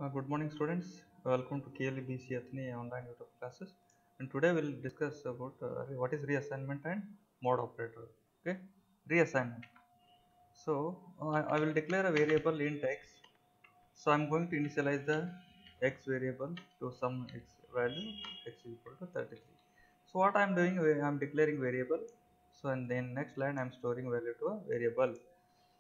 Good morning, students. Welcome to KLE BC Athene online YouTube classes. And today we'll discuss about what is reassignment and mode operator. Okay, reassignment. So I will declare a variable int x. So I'm going to initialize the x variable to some x value x is equal to 33. So what I'm doing, I'm declaring variable. So and then next line I'm storing value to a variable.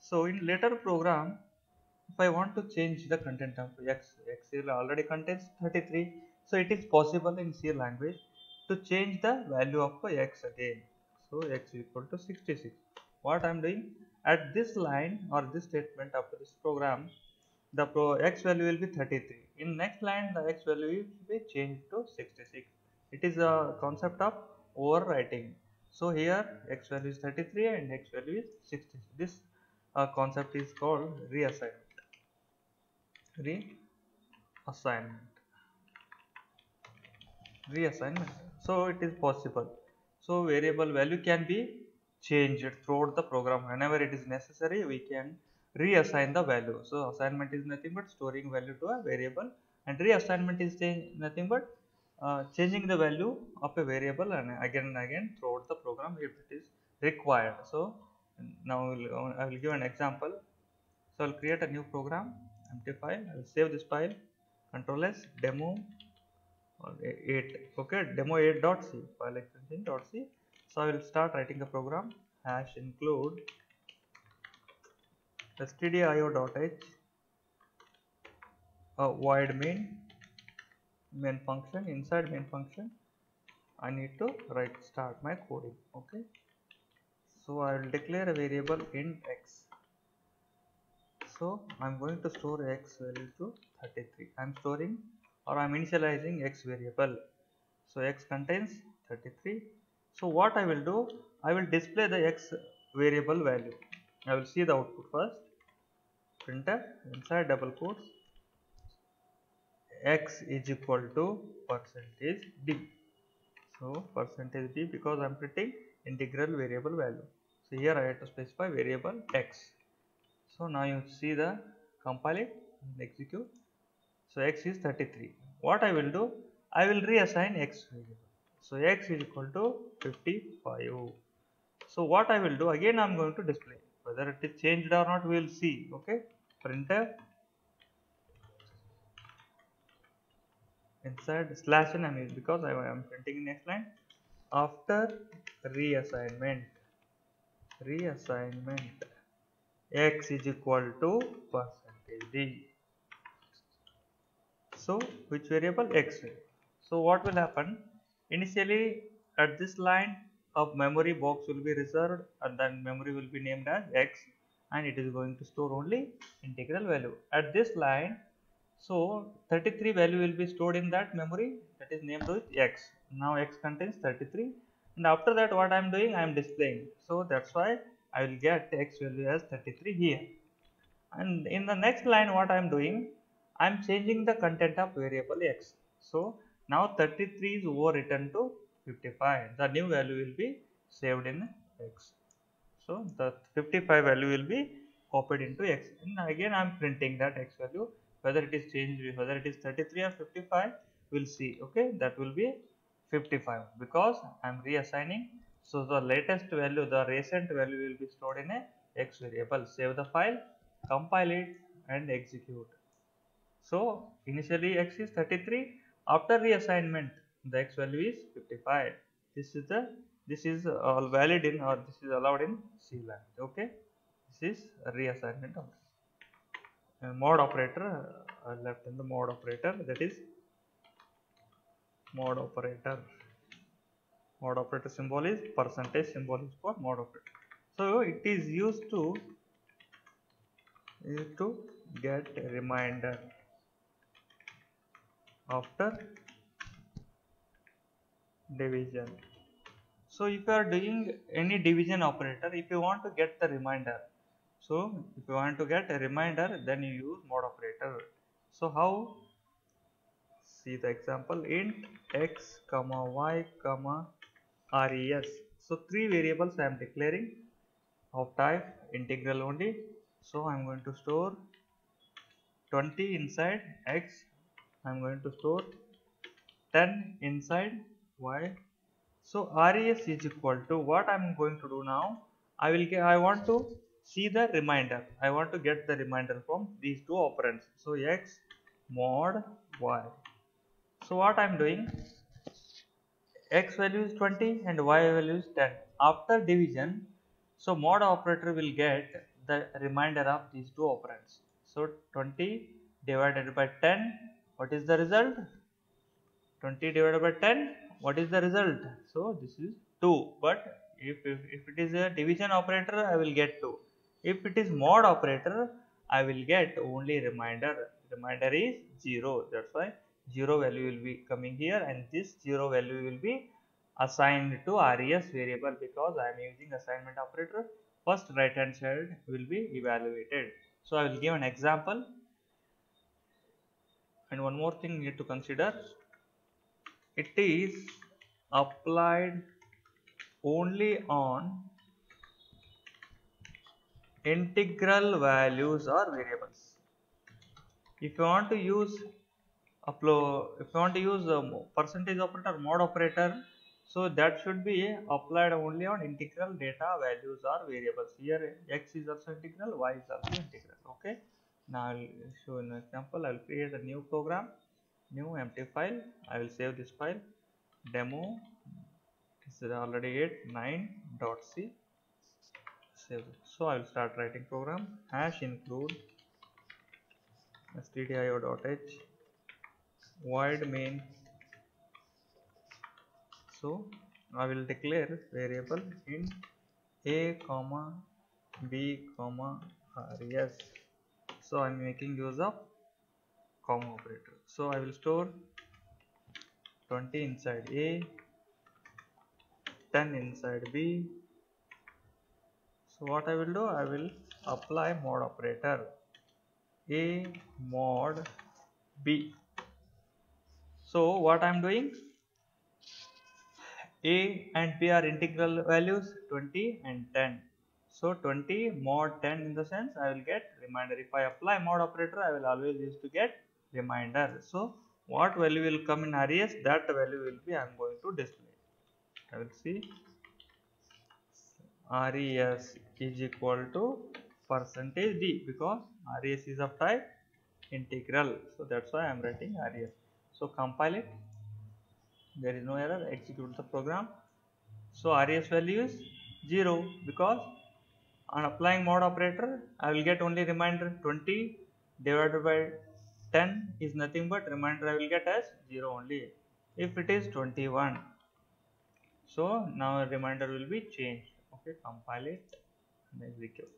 So in later program, if I want to change the content of x already contains 33, so it is possible in C language to change the value of x again. So x is equal to 66. What I am doing at this line or this statement of this program, the x value will be 33. In next line, the x value will be changed to 66. It is a concept of overwriting. So here x value is 33 and x value is 66. This concept is called reassignment. Reassignment reassignment So it is possible. So variable value can be changed throughout the program. Whenever it is necessary, we can reassign the value. So assignment is nothing but storing value to a variable, and reassignment is nothing but changing the value of a variable and again throughout the program if it is required. So now I will give an example. So I'll create a new program, empty file. I'll save this file, control S, demo 8. Okay, demo8.c, file extension.c. So I will start writing the program. Hash include stdio.h void main function. Inside main function, I need to start my coding. Okay, so I will declare a variable int x. So I'm going to store x value to 33. I'm storing or I'm initializing x variable. So x contains 33. So what I will do, I will display the x variable value. I will see the output first. Printf inside double quotes x is equal to percentage d. So percentage d, because I am printing integral variable value. So here I have to specify variable x. So now you see the compile it and execute. So x is 33. What I will do, I will reassign x variable. So x is equal to 55. So what I will do, again I am going to display. Whether it is changed or not, we will see. Okay, printf inside slash n, I mean, because I am printing next line. After reassignment x is equal to percentage d. So which variable? X variable. So what will happen? Initially at this line of memory box will be reserved, and then memory will be named as x, and it is going to store only integral value. At this line, so 33 value will be stored in that memory that is named with x. Now x contains 33, and after that what I am doing, I am displaying. So that's why I will get x value as 33 here. And in the next line what I am doing, I am changing the content of variable x. So now 33 is overwritten to 55. The new value will be saved in x. So the 55 value will be copied into x, and again I am printing that x value, whether it is changed, whether it is 33 or 55, we'll see. Okay, that will be 55 because I am reassigning. So the latest value, the recent value will be stored in a x variable. Save the file, compile it and execute. So initially x is 33. After reassignment, the x value is 55. This is all valid in, or this is allowed in C language. Okay, this is a reassignment of mode operator. Left in the mode operator, that is mode operator. Mode operator symbol is percentage, symbol is for mode operator. So it is used to get a reminder after division. So if you are doing any division operator, if you want to get the reminder, so if you want to get a reminder, then you use mode operator. So how? See the example: int x comma y comma res. So three variables I am declaring of type integral only. So I am going to store 20 inside X. I'm going to store 10 inside Y. So res is equal to what I'm going to do now. I want to see the remainder. I want to get the remainder from these two operands. So X mod Y. So what I'm doing, X value is 20 and Y value is 10. After division, so mod operator will get the remainder of these two operands. So 20 divided by 10, what is the result? 20 divided by 10, what is the result? So this is 2, but if it is a division operator, I will get 2. If it is mod operator, I will get only remainder. Remainder is 0. That's why 0 value will be coming here, and this 0 value will be assigned to res variable because I am using assignment operator. First right hand side will be evaluated. So I will give an example. And one more thing you need to consider, it is applied only on integral values or variables. If you want to use percentage operator, mod operator, so that should be applied only on integral data values or variables. Here X is also integral, Y is also integral. Okay. Now I will show an example. I will create a new program, new empty file. I will save this file, demo. This is already 9.c. Save it. So I will start writing program. Hash include stdio.h void main. So I will declare variable int a comma b comma res. So I am making use of comma operator. So I will store 20 inside a, 10 inside b. So what I will do, I will apply mod operator a mod b. So what I am doing, a and b are integral values 20 and 10. So 20 mod 10, in the sense I will get remainder. If I apply mod operator, I will always used to get remainder. So what value will come in res, that value will be I am going to display. I will see res is equal to percentage d, because res is of type integral. So that's why I am writing res. So compile it. There is no error. Execute the program. So res value is 0 because on applying mod operator, I will get only remainder. 20 divided by 10 is nothing but remainder I will get as 0 only. If it is 21, so now remainder will be changed. Okay, compile it and execute.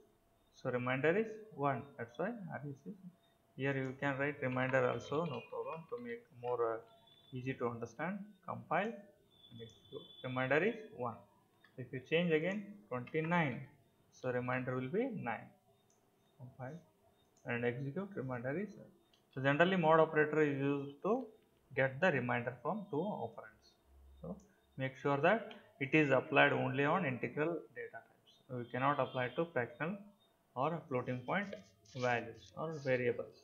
So remainder is 1. That's why res is here. You can write remainder also, no problem, to make more easy to understand. Compile and execute. Remainder is 1. If you change again 29, so remainder will be 9. Compile and execute. Remainder is 7. So generally mod operator is used to get the remainder from two operands. So make sure that it is applied only on integral data types. So we cannot apply to fractional or floating point values or variables.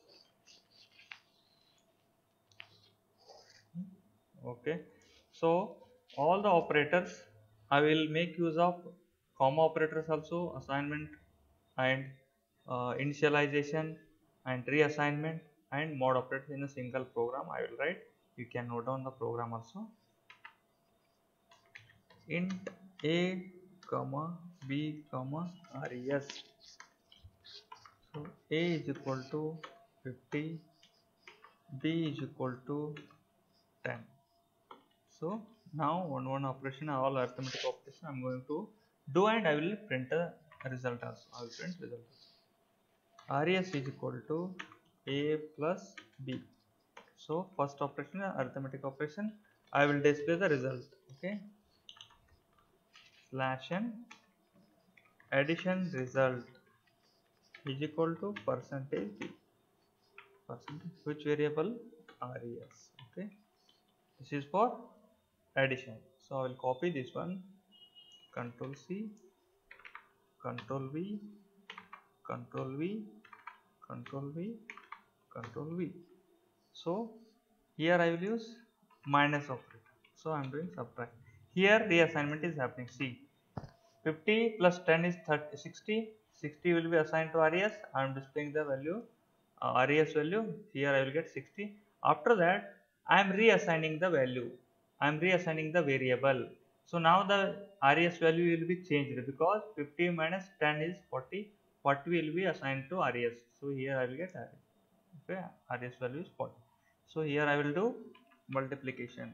Okay. So all the operators, I will make use of comma operators also, assignment and initialization and reassignment and mod operators in a single program I will write. You can note down the program also. Int a comma b comma res. So a is equal to 50, b is equal to 10. So now one operation, all arithmetic operation I am going to do, and I will print a result also. I will print result. Res is equal to a plus b. So first operation, arithmetic operation, I will display the result. Okay. Slash n addition result is equal to percentage d. Percentage which variable? Res. Okay. This is for addition. So I will copy this one. Control C, Control V, Control V, Control V, Control V. So here I will use minus operator. So I am doing subtract. Here reassignment is happening. See, 50 plus 10 is 30, 60. 60 will be assigned to RES. I am displaying the value, RES value. Here I will get 60. After that, I am reassigning the value. I am reassigning the variable. So now the RES value will be changed because 50 minus 10 is 40. 40 will be assigned to RES. So here I will get RES. Okay, RES value is 40. So here I will do multiplication.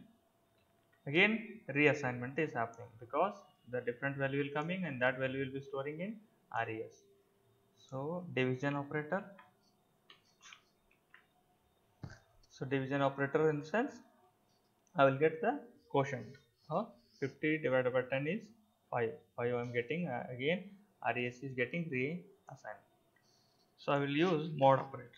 Again reassignment is happening because the different value will coming and that value will be storing in RES. So division operator. So division operator in the sense I will get the quotient. 50 divided by 10 is 5. 5 I am getting, again RES is getting reassigned. So I will use mod operator.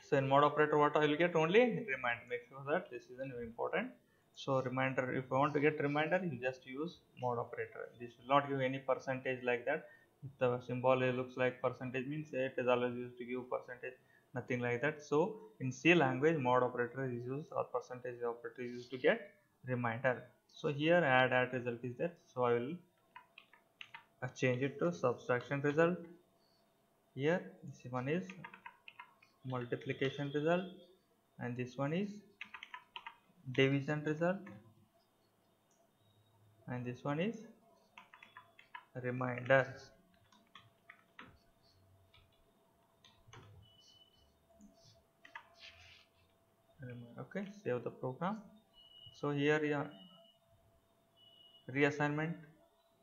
So in mod operator what I will get only reminder. Make sure that this is an important. So reminder, if I want to get reminder, you just use mod operator. This will not give any percentage like that. If the symbol looks like percentage means it is always used to give percentage, nothing like that. So in C language mod operator is used or percentage operator is used to get reminder. So here add result is there. So I will change it to subtraction result. Here this one is multiplication result and this one is division result and this one is reminder. Okay, save the program. So here reassignment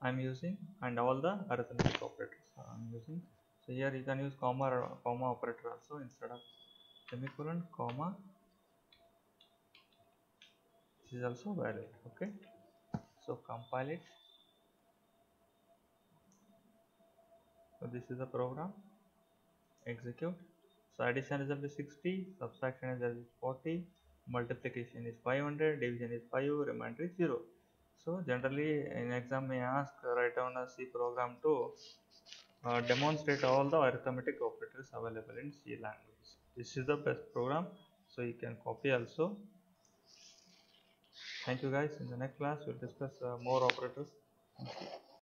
I am using and all the arithmetic operators I am using. So here you can use comma operator also instead of semicolon, comma. This is also valid. Okay, so compile it. So this is the program, execute. So addition result is 60, subtraction result is 40, multiplication is 500, division is 5, remainder is 0. So generally in exam may ask write down a C program to demonstrate all the arithmetic operators available in C language. This is the best program, so you can copy also. Thank you guys. In the next class we'll discuss more operators.